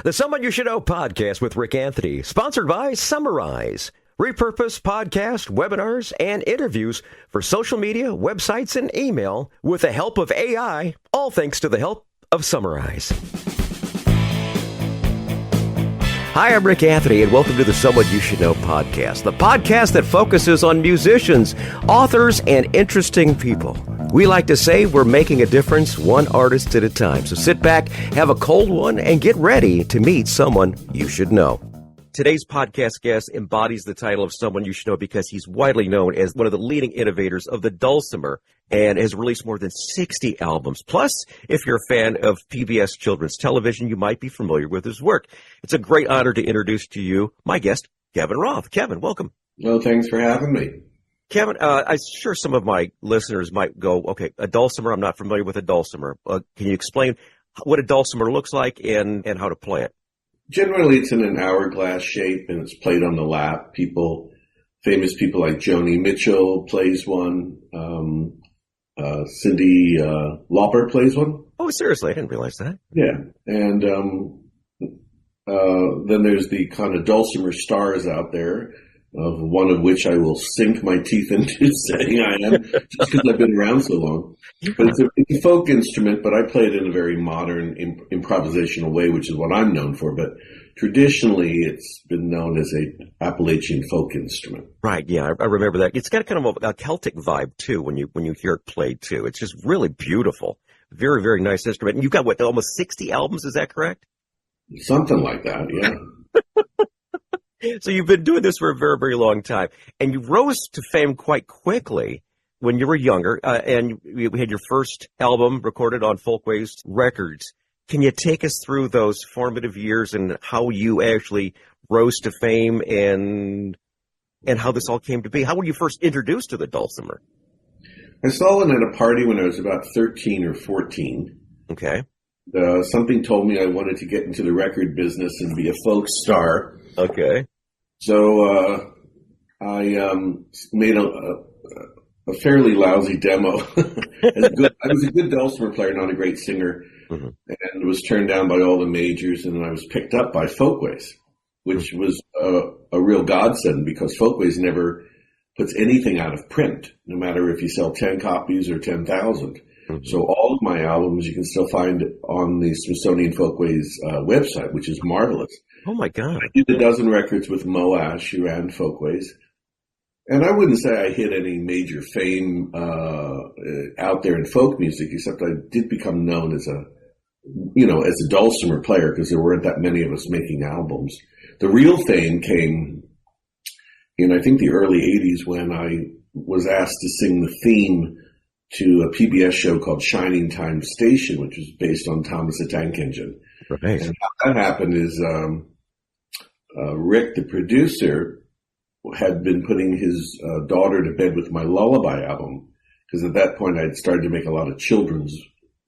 The Someone You Should Know podcast with Rick Anthony, sponsored by Summarize. Repurpose podcast, webinars, and interviews for social media, websites, and email with the help of AI, all thanks to the help of Summarize. Hi, I'm Rick Anthony, and welcome to the Someone You Should Know podcast, the podcast that focuses on musicians, authors, and interesting people. We like to say we're making a difference one artist at a time. So sit back, have a cold one, and get ready to meet someone you should know. Today's podcast guest embodies the title of Someone You Should Know because he's widely known as one of the leading innovators of the Dulcimer and has released more than 60 albums. Plus, if you're a fan of PBS children's television, you might be familiar with his work. It's a great honor to introduce to you my guest, Kevin Roth. Kevin, welcome. Well, thanks for having me. Kevin, I'm sure some of my listeners might go, okay, a dulcimer, I'm not familiar with a dulcimer. Can you explain what a dulcimer looks like and how to play it? Generally, it's in an hourglass shape, and it's played on the lap. Famous people like Joni Mitchell plays one. Cyndi Lauper plays one. Oh, seriously? I didn't realize that. Yeah. And then there's the kind of dulcimer stars out there, of one of which I will sink my teeth into saying I am, just because I've been around so long. But it's a folk instrument, but I play it in a very modern, improvisational way, which is what I'm known for. But traditionally, it's been known as a Appalachian folk instrument. Right, yeah, I remember that. It's got kind of a Celtic vibe, too, when you hear it played, too. It's just really beautiful. Very, very nice instrument. And you've got, almost 60 albums, is that correct? Something like that, yeah. So you've been doing this for a very, very long time, and you rose to fame quite quickly when you were younger, and you had your first album recorded on Folkways Records. Can you take us through those formative years and how you actually rose to fame and how this all came to be? How were you first introduced to the dulcimer? I saw it at a party when I was about 13 or 14. Okay. Something told me I wanted to get into the record business and be a folk star. Okay. So I made a fairly lousy demo. I was a good dulcimer player, not a great singer, and was turned down by all the majors, and then I was picked up by Folkways, which was a real godsend because Folkways never puts anything out of print, no matter if you sell 10 copies or 10,000. So all of my albums you can still find on the Smithsonian Folkways website, which is marvelous. Oh, my God. I did a dozen records with Mo Ash, who ran Folkways. And I wouldn't say I hit any major fame out there in folk music, except I did become known as a dulcimer player because there weren't that many of us making albums. The real fame came in, I think, the early 80s when I was asked to sing the theme to a PBS show called Shining Time Station, which was based on Thomas the Tank Engine. Right. And how that happened is Rick, the producer, had been putting his daughter to bed with my Lullaby album, because at that point I'd started to make a lot of children's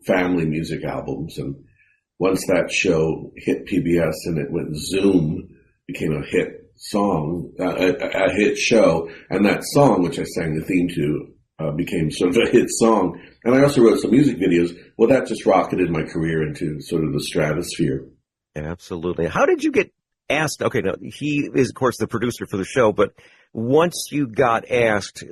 family music albums. And once that show hit PBS and it went Zoom, became a hit song, a hit show. And that song, which I sang the theme to, became sort of a hit song. And I also wrote some music videos. Well, that just rocketed my career into sort of the stratosphere. Absolutely. How did you get asked? Okay, now he is, of course, the producer for the show, but once you got asked,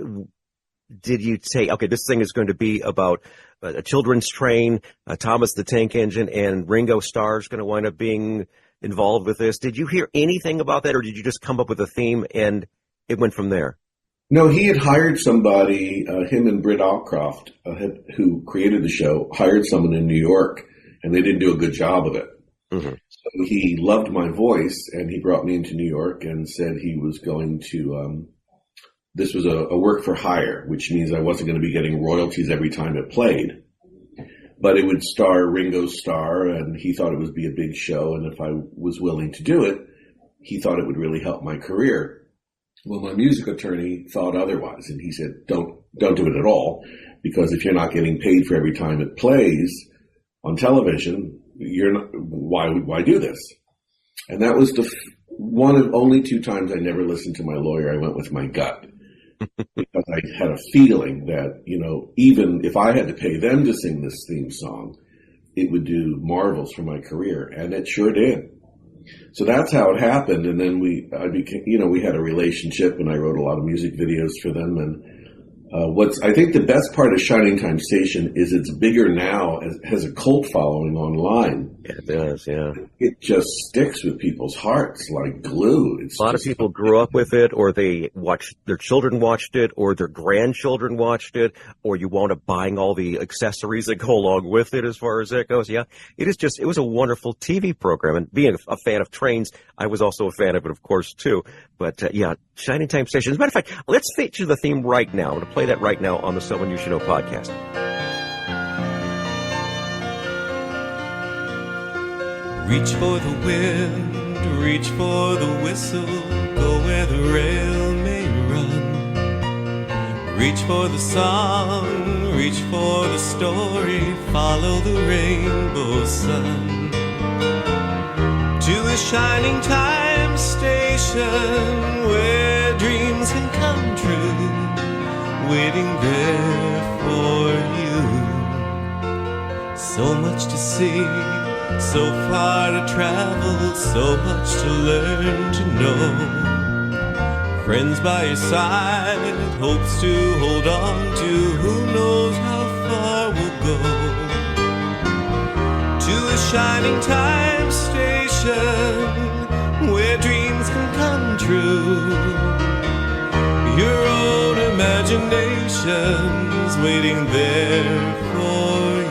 did you say, okay, this thing is going to be about a children's train, Thomas the Tank Engine, and Ringo Starr is going to wind up being involved with this? Did you hear anything about that, or did you just come up with a theme and it went from there? No, he had hired somebody, him and Britt Allcroft, who created the show, hired someone in New York, and they didn't do a good job of it. So he loved my voice, and he brought me into New York and said he was going to, this was a work for hire, which means I wasn't going to be getting royalties every time it played. But it would star Ringo Starr, and he thought it would be a big show, and if I was willing to do it, he thought it would really help my career. Well, my music attorney thought otherwise, and he said, don't do it at all, because if you're not getting paid for every time it plays on television, why do this? And that was one of only 2 times I never listened to my lawyer. I went with my gut because I had a feeling that, even if I had to pay them to sing this theme song, it would do marvels for my career. And it sure did. So that's how it happened. And then we had a relationship, and I wrote a lot of music videos for them. And I think the best part of Shining Time Station is it's bigger now, has a cult following online. Yeah, it does, yeah. It just sticks with people's hearts like glue. A lot of people grew up with it, or their children watched it, or their grandchildren watched it, or you wound up buying all the accessories that go along with it as far as that goes. Yeah, it was a wonderful TV program. And being a fan of trains, I was also a fan of it, of course, too. But, Shining Time Station. As a matter of fact, let's feature the theme right now. I'm going to play that right now on the Someone You Should Know podcast. Reach for the wind, reach for the whistle, go where the rail may run. Reach for the song, reach for the story, follow the rainbow sun. To a shining time station where dreams can come true, waiting there for you. So much to see, so far to travel, so much to learn to know. Friends by your side, hopes to hold on to, who knows how far we'll go. To a shining time station where dreams can come true. Your own imagination's waiting there for you.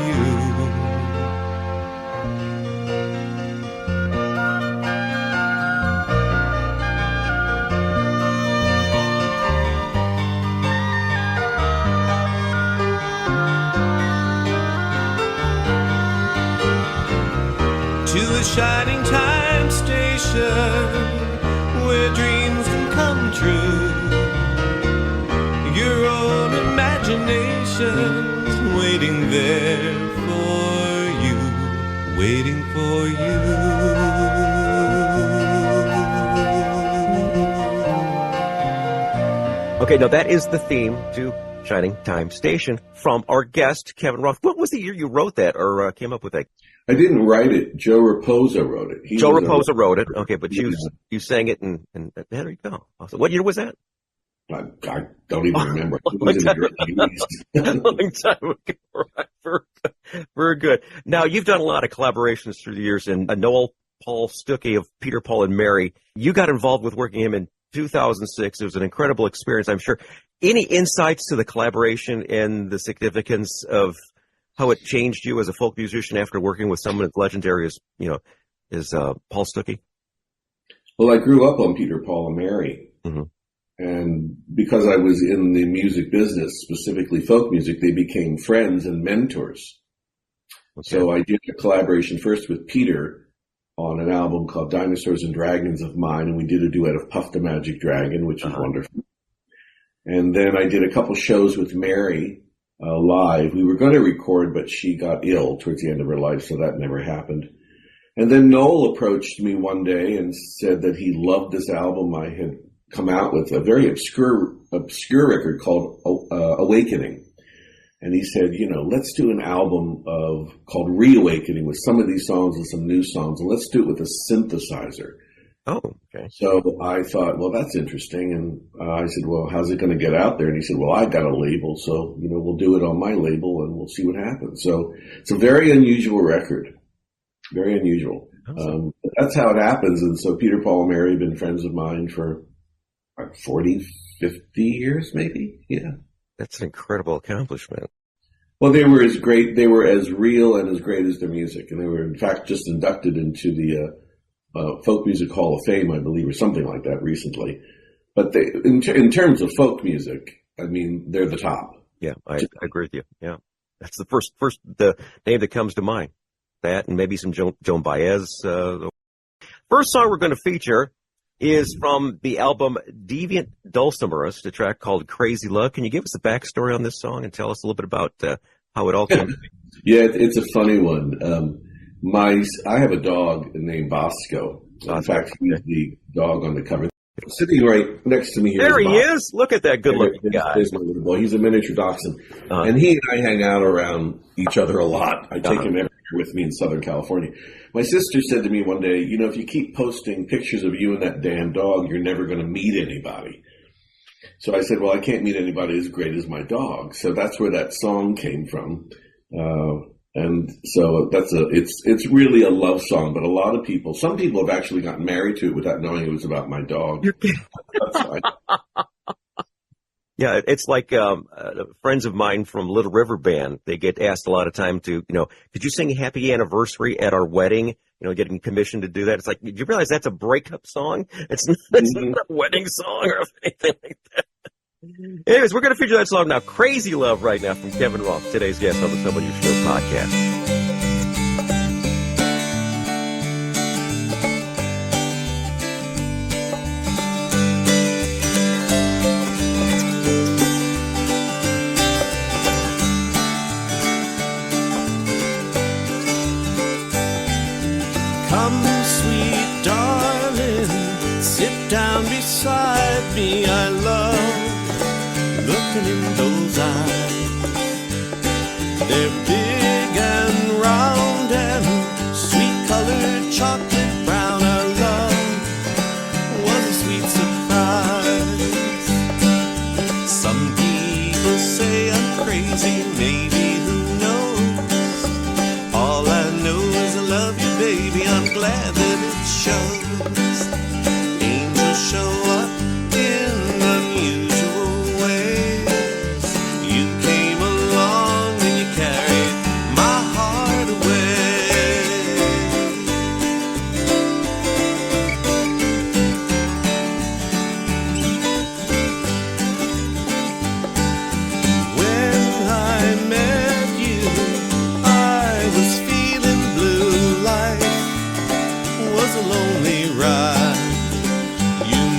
To a shining time station where dreams can come true. Your own imagination's waiting there for you, waiting for you. Okay, now that is the theme to Shining Time Station from our guest, Kevin Roth. What was the year you wrote that or came up with that? I didn't write it. Joe Raposa wrote it. Joe Raposa wrote it. Okay, but you sang it, and there you go. So what year was that? I don't even remember. It was in the early 80s. Long time ago. Right. Very good. Now, you've done a lot of collaborations through the years, and Noel, Paul Stookey of Peter, Paul, and Mary. You got involved with working him in 2006. It was an incredible experience, I'm sure. Any insights to the collaboration and the significance of how it changed you as a folk musician after working with someone as legendary as Paul Stookey? Well, I grew up on Peter, Paul, and Mary. Mm-hmm. And because I was in the music business, specifically folk music, they became friends and mentors. Okay. So I did a collaboration first with Peter on an album called Dinosaurs and Dragons of Mine, and we did a duet of Puff the Magic Dragon, which was wonderful. And then I did a couple shows with Mary live. We were going to record, but she got ill towards the end of her life, so that never happened. And then Noel approached me one day and said that he loved this album I had come out with, a very obscure record called Awakening. And he said, let's do an album called Reawakening with some of these songs and some new songs, and let's do it with a synthesizer. Oh, okay. So I thought, well, that's interesting. And I said, well, how's it going to get out there? And he said, well, I got a label, so, we'll do it on my label and we'll see what happens. So it's a very unusual record. Very unusual. But that's how it happens. And so Peter, Paul, and Mary have been friends of mine for 40, 50 years, maybe. Yeah. That's an incredible accomplishment. Well, they were as great. They were as real and as great as their music. And they were, in fact, just inducted into the Folk Music Hall of Fame, I believe, or something like that recently. But they, in terms of folk music, I mean, they're the top. Yeah, I agree with you. Yeah. That's the first the name that comes to mind. That and maybe some Joan Baez. First song we're going to feature is from the album Deviant Dulcimer, a track called Crazy Love. Can you give us a backstory on this song and tell us a little bit about how it all came to be? Yeah, it's a funny one. I have a dog named Bosco. In fact, he's the dog on the cover. Sitting right next to me here. There he is. Look at that good-looking guy. There's my little boy. He's a miniature dachshund. And he and I hang out around each other a lot. I take him with me in Southern California. My sister said to me one day, you know, if you keep posting pictures of you and that damn dog, you're never going to meet anybody. So I said, well, I can't meet anybody as great as my dog. So that's where that song came from. And so it's really a love song, but a lot of people, some people have actually gotten married to it without knowing it was about my dog. That's fine. Yeah, it's like friends of mine from Little River Band. They get asked a lot of time to, could you sing Happy Anniversary at our wedding? Getting commissioned to do that. It's like, did you realize that's a breakup song? It's not a wedding song or anything like that. Anyways, we're going to feature that song now, Crazy Love, right now from Kevin Roth, today's guest on the Someone You Should Know podcast. Beside me, I love looking in those eyes. They're big and round and sweet-colored chocolate brown. Our love was a sweet surprise. Some people say I'm crazy, maybe who knows? All I know is I love you, baby. I'm glad that it shows. Show up in unusual ways. You came along and you carried my heart away. When I met you, I was feeling blue. Life was a lonely ride.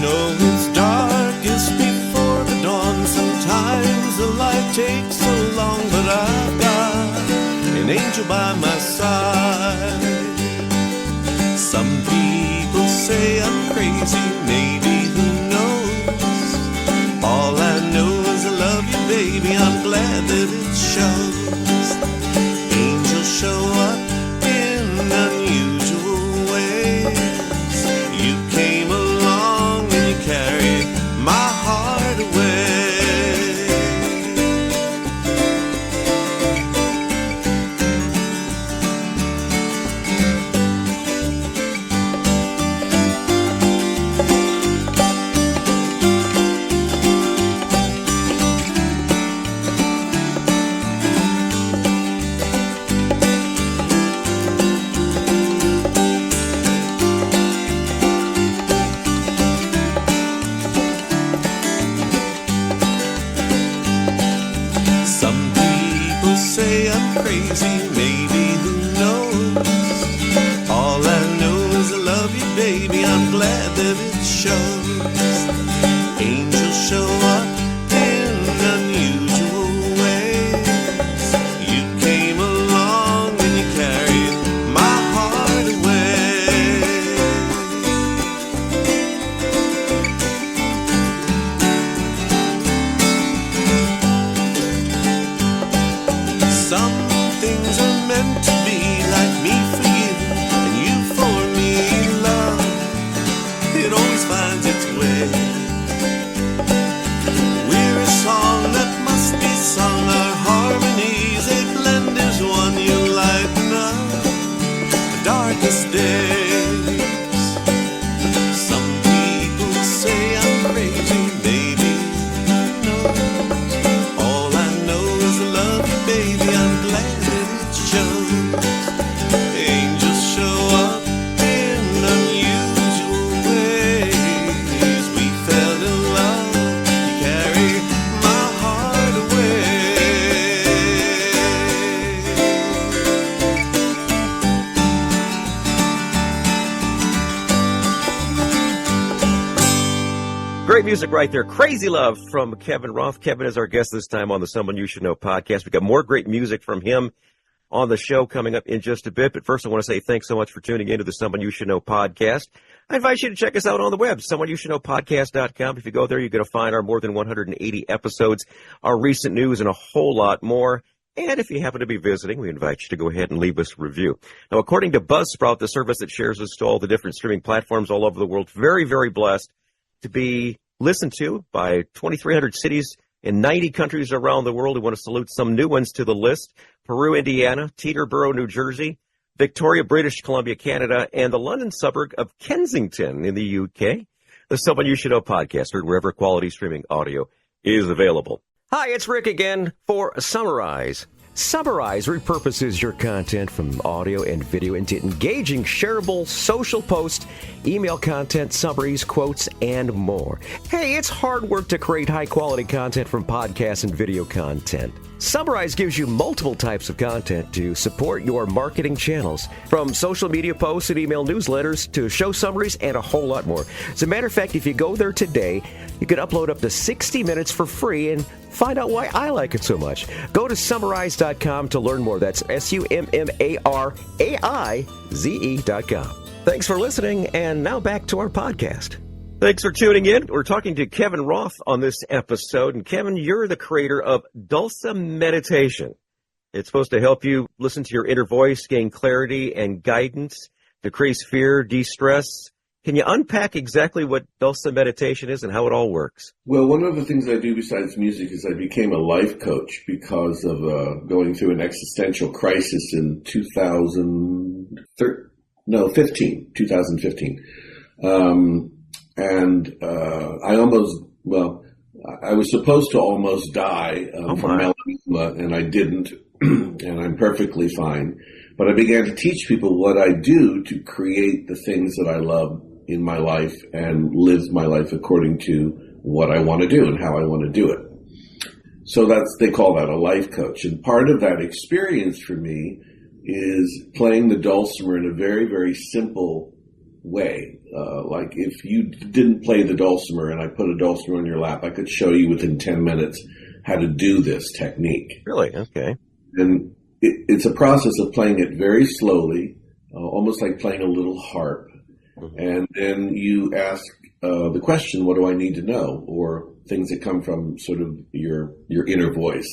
It's darkest before the dawn. Sometimes the light takes so long, but I've got an angel by my side. Some people say I'm crazy, maybe who knows? All I know is I love you, baby. I'm glad that it shows. Angels show up in unusual ways. You came along and you carried my heart away. Say I'm crazy, maybe who knows? All I know is I love you, baby. I'm glad that it shows. Angels show up in unusual ways. You came along and you carried my heart away. Some things are meant to be, like me for you and you for me. Love, it always finds its way. We're a song that must be sung. Our harmonies, they blend as one. You lighten up the darkest days. Some people say I'm crazy, maybe who knows? All I know is I love you, baby. I'm glad that it shows. Angels show up in unusual ways. We fell in love. You carry my heart away. Great music right there. Crazy Love from Kevin Roth. Kevin is our guest this time on the Someone You Should Know podcast. We've got more great music from him on the show coming up in just a bit. But first, I want to say thanks so much for tuning into the Someone You Should Know podcast. I invite you to check us out on the web, someoneyoushouldknowpodcast.com. If you go there, you're going to find our more than 180 episodes, our recent news, and a whole lot more. And if you happen to be visiting, we invite you to go ahead and leave us a review. Now, according to Buzzsprout, the service that shares us to all the different streaming platforms all over the world, very, very blessed to be listened to by 2,300 cities in 90 countries around the world. We want to salute some new ones to the list: Peru, Indiana, Teterboro, New Jersey, Victoria, British Columbia, Canada, and the London suburb of Kensington in the UK. The Someone You Should Know podcast, heard wherever quality streaming audio is available. Hi, it's Rick again for Summarize. Summarize repurposes your content from audio and video into engaging, shareable social posts, email content, summaries, quotes, and more. Hey, it's hard work to create high-quality content from podcasts and video content. Summarize gives you multiple types of content to support your marketing channels, from social media posts and email newsletters to show summaries and a whole lot more. As a matter of fact, if you go there today, you can upload up to 60 minutes for free and find out why I like it so much. Go to summarize.com to learn more. That's SUMMARAIZE.com. Thanks for listening, and now back to our podcast. Thanks for tuning in. We're talking to Kevin Roth on this episode. And Kevin, you're the creator of Dulcimer Meditation. It's supposed to help you listen to your inner voice, gain clarity and guidance, decrease fear, de-stress. Can you unpack exactly what Dulcimer Meditation is and how it all works? Well, one of the things I do besides music is I became a life coach because of going through an existential crisis in 2015. I was supposed to almost die from melanoma, and I didn't, and I'm perfectly fine. But I began to teach people what I do to create the things that I love in my life and live my life according to what I want to do and how I want to do it. So they call that a life coach. And part of that experience for me is playing the dulcimer in a very, very simple way. Like if you didn't play the dulcimer and I put a dulcimer on your lap, I could show you within 10 minutes how to do this technique. Really? Okay. And it's a process of playing it very slowly, almost like playing a little harp. Mm-hmm. And then you ask the question, what do I need to know? Or things that come from sort of your inner voice.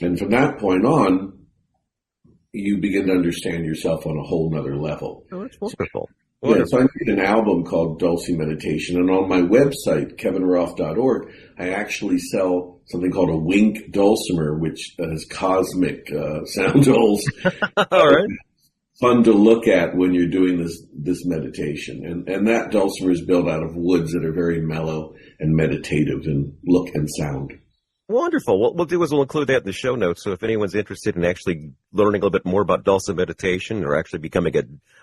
And from that point on, you begin to understand yourself on a whole nother level. Oh, that's wonderful. Yeah, so I made an album called Dulcimer Meditation, and on my website, kevinroth.org, I actually sell something called a wink dulcimer, which has cosmic sound holes. All right. Fun to look at when you're doing this meditation. And that dulcimer is built out of woods that are very mellow and meditative in look and sound. Wonderful. What we'll do is we'll include that in the show notes. So if anyone's interested in actually learning a little bit more about Dulcimer meditation or actually becoming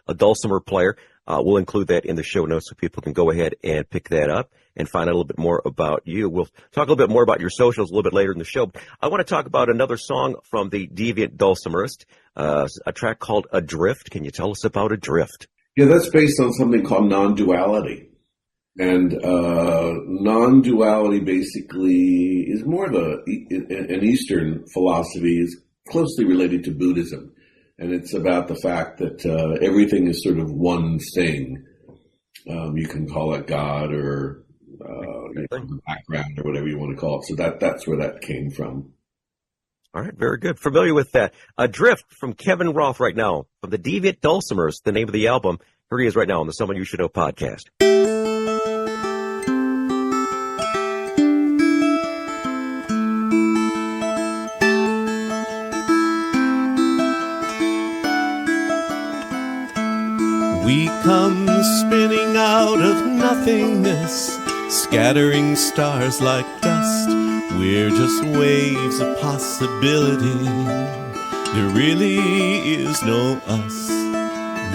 a dulcimer player, we'll include that in the show notes so people can go ahead and pick that up and find out a little bit more about you. We'll talk a little bit more about your socials a little bit later in the show. I want to talk about another song from the Deviant Dulcimerist, a track called Adrift. Can you tell us about Adrift? Yeah, that's based on something called non-duality. And non-duality basically is more of an Eastern philosophy, is closely related to Buddhism. And it's about the fact that everything is sort of one thing. You can call it God or the background or whatever you want to call it. So that's where that came from. All right, very good. Familiar with that. Adrift from Kevin Roth right now, from the Deviant Dulcimers, the name of the album. Here he is right now on the Someone You Should Know podcast. We come spinning out of nothingness, scattering stars like dust. We're just waves of possibility. There really is no us.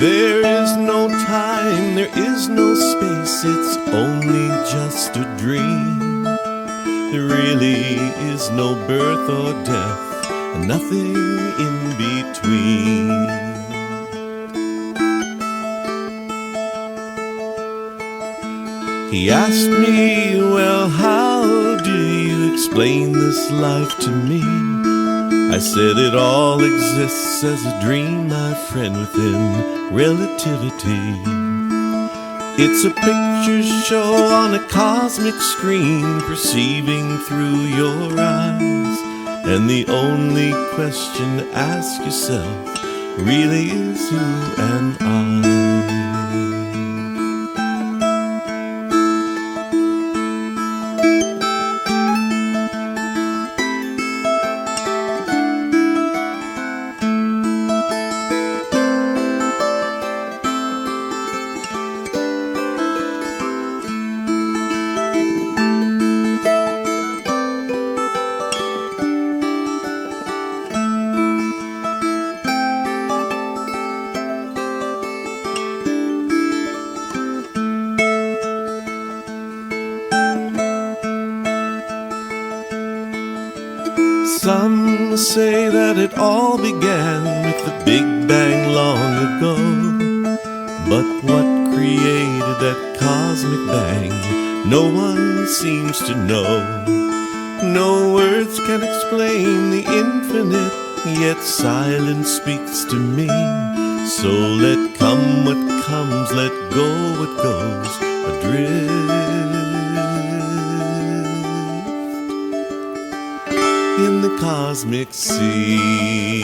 There is no time, there is no space. It's only just a dream. There really is no birth or death, and nothing in between. He asked me, well, how do you explain this life to me? I said it all exists as a dream, my friend, within relativity. It's a picture show on a cosmic screen, perceiving through your eyes. And the only question to ask yourself really is, who am I? Some say that it all began with the Big Bang long ago. But what created that cosmic bang, no one seems to know. No words can explain the infinite, yet silence speaks to me. So let come what comes, let go what goes adrift in the cosmic sea.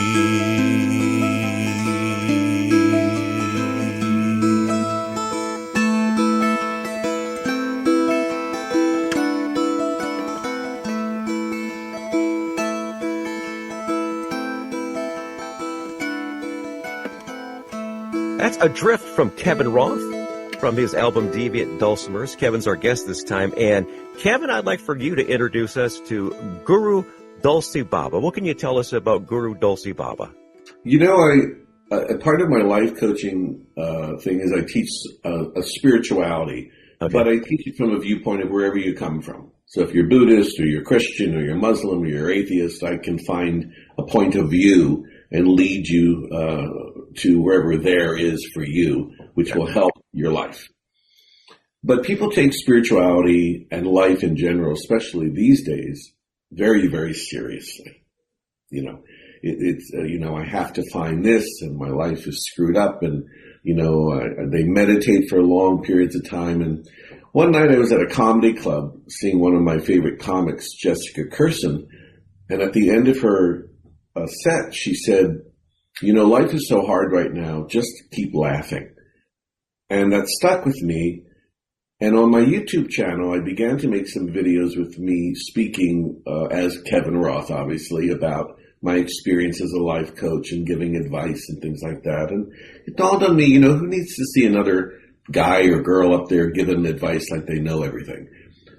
That's Adrift from Kevin Roth from his album Deviant Dulcimers. Kevin's our guest this time. And Kevin, I'd like for you to introduce us to Guru Dulce Baba. What can you tell us about Guru Dulce Baba? You know, a part of my life coaching thing is I teach a spirituality, okay, but I teach it from a viewpoint of wherever you come from. So if you're Buddhist or you're Christian or you're Muslim or you're atheist, I can find a point of view and lead you to wherever there is for you, which will help your life. But people take spirituality and life in general, especially these days, very, very seriously. You know, it's you know, I have to find this, and my life is screwed up, and you know, they meditate for long periods of time. And one night I was at a comedy club seeing one of my favorite comics, Jessica Kirson, and at the end of her set, she said, you know, life is so hard right now, just keep laughing. And that stuck with me. And on my YouTube channel, I began to make some videos with me speaking as Kevin Roth, obviously, about my experience as a life coach and giving advice and things like that. And it dawned on me, you know, who needs to see another guy or girl up there giving advice like they know everything?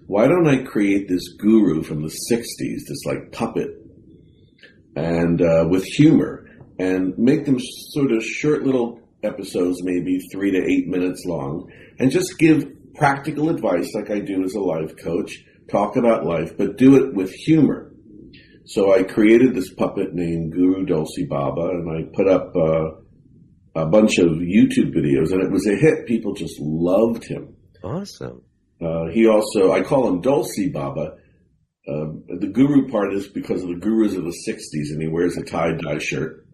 Why don't I create this guru from the 60s, this like puppet, and with humor, and make them sort of short little episodes, maybe 3 to 8 minutes long, and just give practical advice like I do as a life coach, talk about life, but do it with humor. So I created this puppet named Guru Dulce Baba, and I put up a bunch of YouTube videos, and it was a hit. People just loved him. Awesome. He also, I call him Dulce Baba. The guru part is because of the gurus of the 60s, and he wears a tie-dye shirt.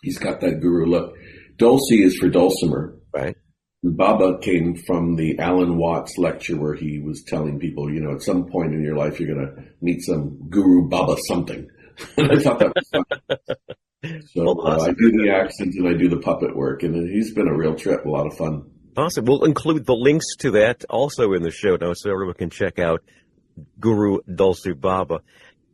He's got that guru look. Dulce is for Dulcimer. Right. Baba came from the Alan Watts lecture where he was telling people, you know, at some point in your life, you're going to meet some guru Baba something. And I thought that was fun. So I do the accent and I do the puppet work, and he's been a real trip, a lot of fun. Awesome. We'll include the links to that also in the show notes so everyone can check out Guru Dulce Baba.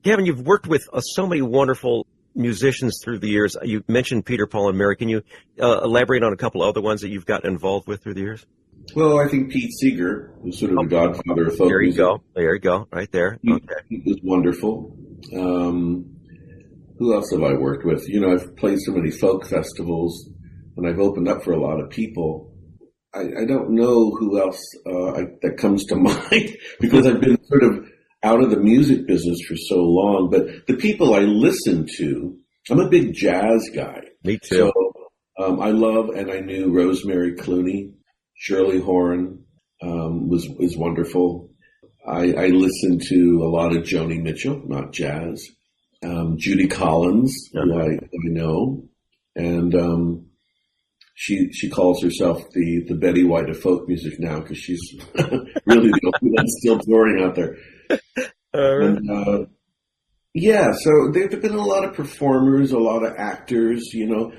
Kevin, you've worked with so many wonderful musicians through the years. You mentioned Peter, Paul, and Mary. Can you elaborate on a couple other ones that you've gotten involved with through the years? Well, I think Pete Seeger was sort of the godfather of folk There you music. go. There you go. Right there. He was wonderful. Who else have I worked with? You know, I've played so many folk festivals, and I've opened up for a lot of people. I don't know who else that comes to mind because I've been sort of out of the music business for so long. But the people I listen to, I'm a big jazz guy. Me too. So I love, and I knew Rosemary Clooney, Shirley Horn was wonderful. I listened to a lot of Joni Mitchell, not jazz. Judy Collins, who I know, and she calls herself the Betty White of folk music now because she's really the only one still touring out there. And Yeah, so there've been a lot of performers, a lot of actors,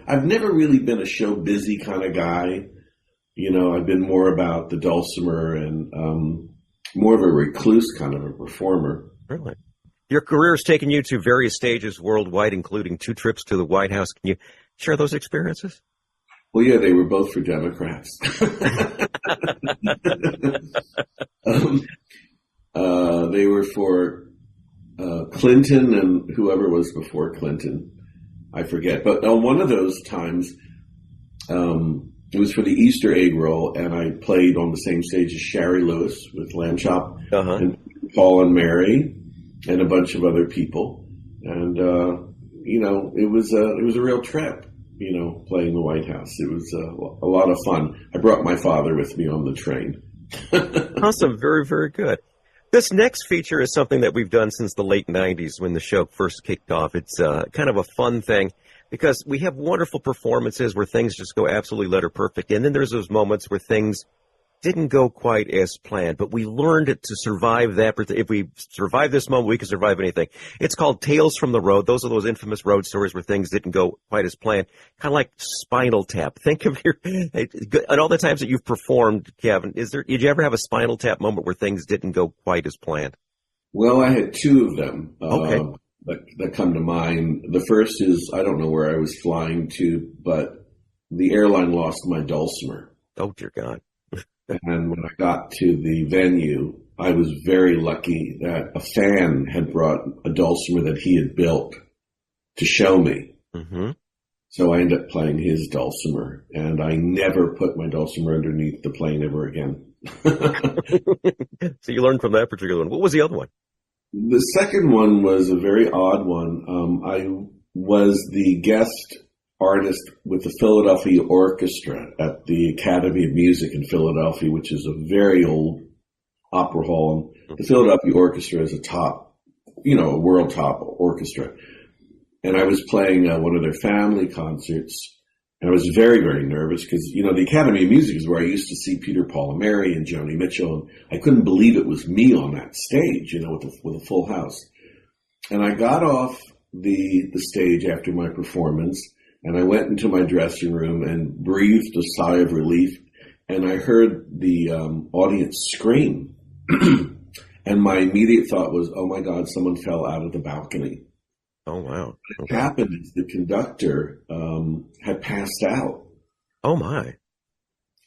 I've never really been a show busy kind of guy. I've been more about the Dulcimer and more of a recluse kind of a performer. Really? Your career has taken you to various stages worldwide, including 2 trips to the White House. Can you share those experiences? Well, yeah, they were both for Democrats. They were for Clinton and whoever was before Clinton. I forget. But on one of those times, it was for the Easter egg roll, and I played on the same stage as Shari Lewis with Lamb Chop, and Paul and Mary, and a bunch of other people. And, it was a real trip, playing the White House. It was a lot of fun. I brought my father with me on the train. Awesome. Very, very good. This next feature is something that we've done since the late 90s when the show first kicked off. It's kind of a fun thing because we have wonderful performances where things just go absolutely letter perfect. And then there's those moments where things didn't go quite as planned, but we learned to survive that. If we survive this moment, we can survive anything. It's called Tales from the Road. Those are those infamous road stories where things didn't go quite as planned, kind of like Spinal Tap. Think of and all the times that you've performed, Kevin, did you ever have a Spinal Tap moment where things didn't go quite as planned? Well, I had 2 of them that come to mind. The first is, I don't know where I was flying to, but the airline lost my Dulcimer. Oh, dear God. And when I got to the venue, I was very lucky that a fan had brought a Dulcimer that he had built to show me. Mm-hmm. So I ended up playing his Dulcimer, and I never put my Dulcimer underneath the plane ever again. So you learned from that particular one. What was the other one? The second one was a very odd one. I was the guest artist with the Philadelphia Orchestra at the Academy of Music in Philadelphia, which is a very old opera hall. The Philadelphia Orchestra is a world top orchestra. And I was playing one of their family concerts, and I was very, very nervous because, the Academy of Music is where I used to see Peter, Paul and Mary and Joni Mitchell, and I couldn't believe it was me on that stage, with a full house. And I got off the stage after my performance, and I went into my dressing room and breathed a sigh of relief, and I heard the audience scream. And my immediate thought was, oh, my God, someone fell out of the balcony. Oh, wow. What happened is the conductor had passed out. Oh, my.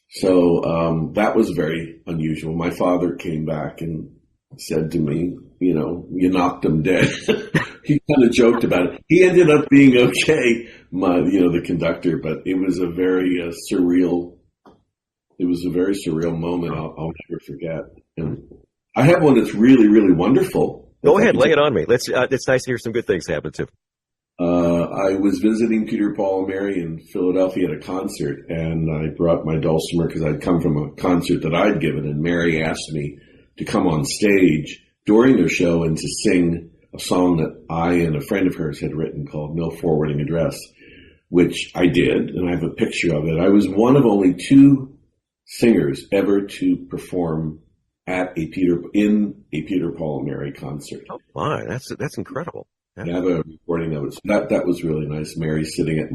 So that was very unusual. My father came back and said to me, you knocked him dead. He kind of joked about it. He ended up being okay, the conductor, but it was a very surreal moment I'll never forget. And I have one that's really, really wonderful. Go ahead, lay it on me. It's nice to hear some good things happen too. I was visiting Peter, Paul, and Mary in Philadelphia at a concert, and I brought my Dulcimer because I'd come from a concert that I'd given, and Mary asked me to come on stage during their show and to sing a song that I and a friend of hers had written called No Forwarding Address, which I did, and I have a picture of it. I was one of only 2 singers ever to perform in a Peter, Paul, and Mary concert. Oh my, that's incredible. I have a recording of it. So that was really nice. Mary sitting at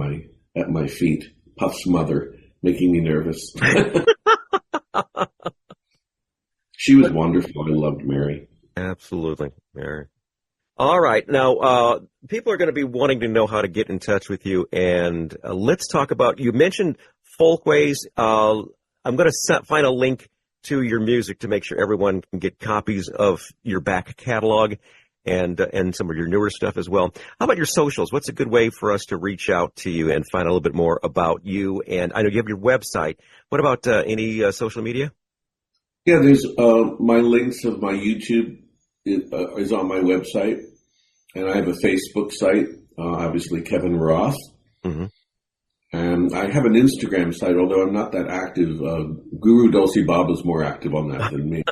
my feet, Puff's mother, making me nervous. She was wonderful. I loved Mary. Absolutely, Mary. All right. Now, people are going to be wanting to know how to get in touch with you. And let's talk about, you mentioned Folkways. I'm going to find a link to your music to make sure everyone can get copies of your back catalog and some of your newer stuff as well. How about your socials? What's a good way for us to reach out to you and find a little bit more about you? And I know you have your website. What about any social media? Yeah, there's my links of my YouTube is on my website. And I have a Facebook site, obviously Kevin Roth. Mm-hmm. And I have an Instagram site, although I'm not that active. Guru Dulcie Baba is more active on that than me.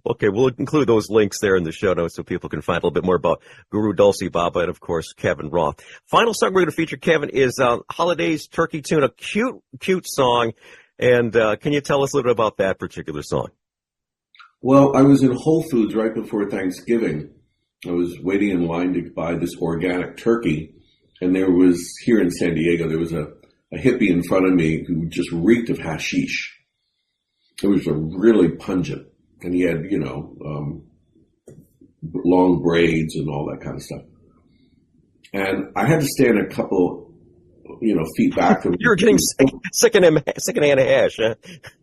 Okay, we'll include those links there in the show notes so people can find a little bit more about Guru Dulcie Baba and, of course, Kevin Roth. Final song we're going to feature, Kevin, is Holidays Turkey Tune, a cute song. And can you tell us a little bit about that particular song? Well, I was in Whole Foods right before Thanksgiving. I was waiting in line to buy this organic turkey, and there was, here in San Diego, there was a hippie in front of me who just reeked of hashish. It was really pungent, and he had, long braids and all that kind of stuff. And I had to stand a couple, feet back from him. You were getting secondhand hash, huh?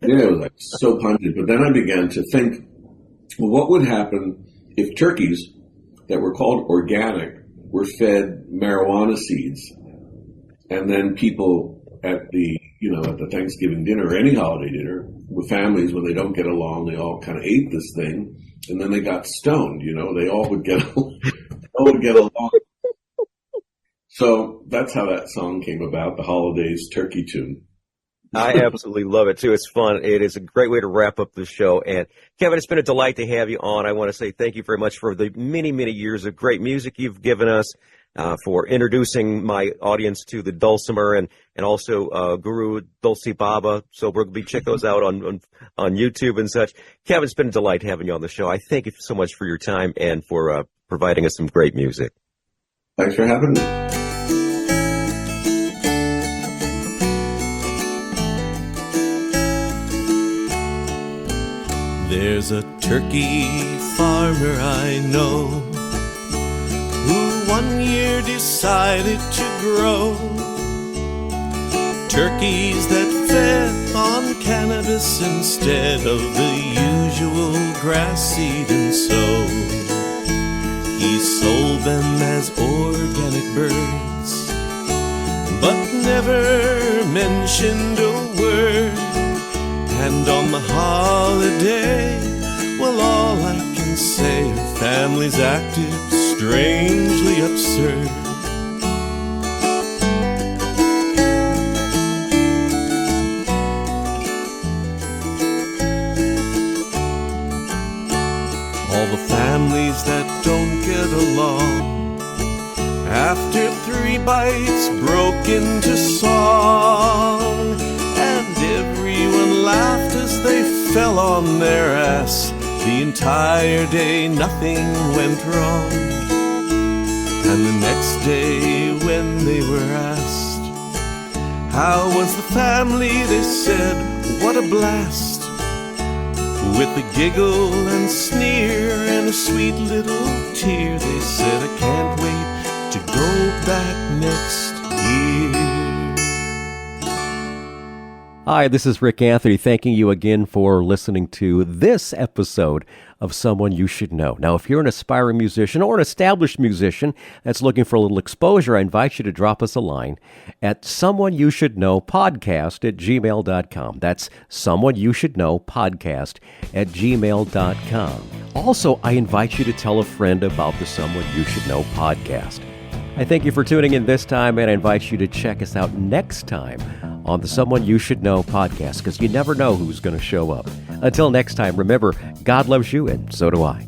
Yeah, it was like so pungent. But then I began to think, well, what would happen if turkeys that were called organic were fed marijuana seeds, and then people at the Thanksgiving dinner or any holiday dinner with families, when they don't get along, they all kind of ate this thing, and then they got stoned. They all would get along. So that's how that song came about, the Holidays Turkey Tune. I absolutely love it, too. It's fun. It is a great way to wrap up the show. And, Kevin, it's been a delight to have you on. I want to say thank you very much for the many, many years of great music you've given us, for introducing my audience to the Dulcimer and also Guru Dulci Baba. So we're going to check those out on YouTube and such. Kevin, it's been a delight having you on the show. I thank you so much for your time and for providing us some great music. Thanks for having me. There's a turkey farmer I know who one year decided to grow turkeys that fed on cannabis instead of the usual grass seed, and so he sold them as organic birds, but never mentioned a word. And on the holiday, well, all I can say are families acted strangely absurd. All the families that don't get along, after 3 bites broke into song, and everyone laughed as they fell on their ass. The entire day nothing went wrong. And the next day when they were asked, how was the family, they said, what a blast. With a giggle and sneer and a sweet little tear, they said, I can't wait to go back next year. Hi, this is Rick Anthony, thanking you again for listening to this episode of Someone You Should Know. Now, if you're an aspiring musician or an established musician that's looking for a little exposure, I invite you to drop us a line at someoneyoushouldknowpodcast@gmail.com. That's someoneyoushouldknowpodcast@gmail.com. Also, I invite you to tell a friend about the Someone You Should Know podcast. I thank you for tuning in this time, and I invite you to check us out next time on the Someone You Should Know podcast, because you never know who's going to show up. Until next time, remember, God loves you, and so do I.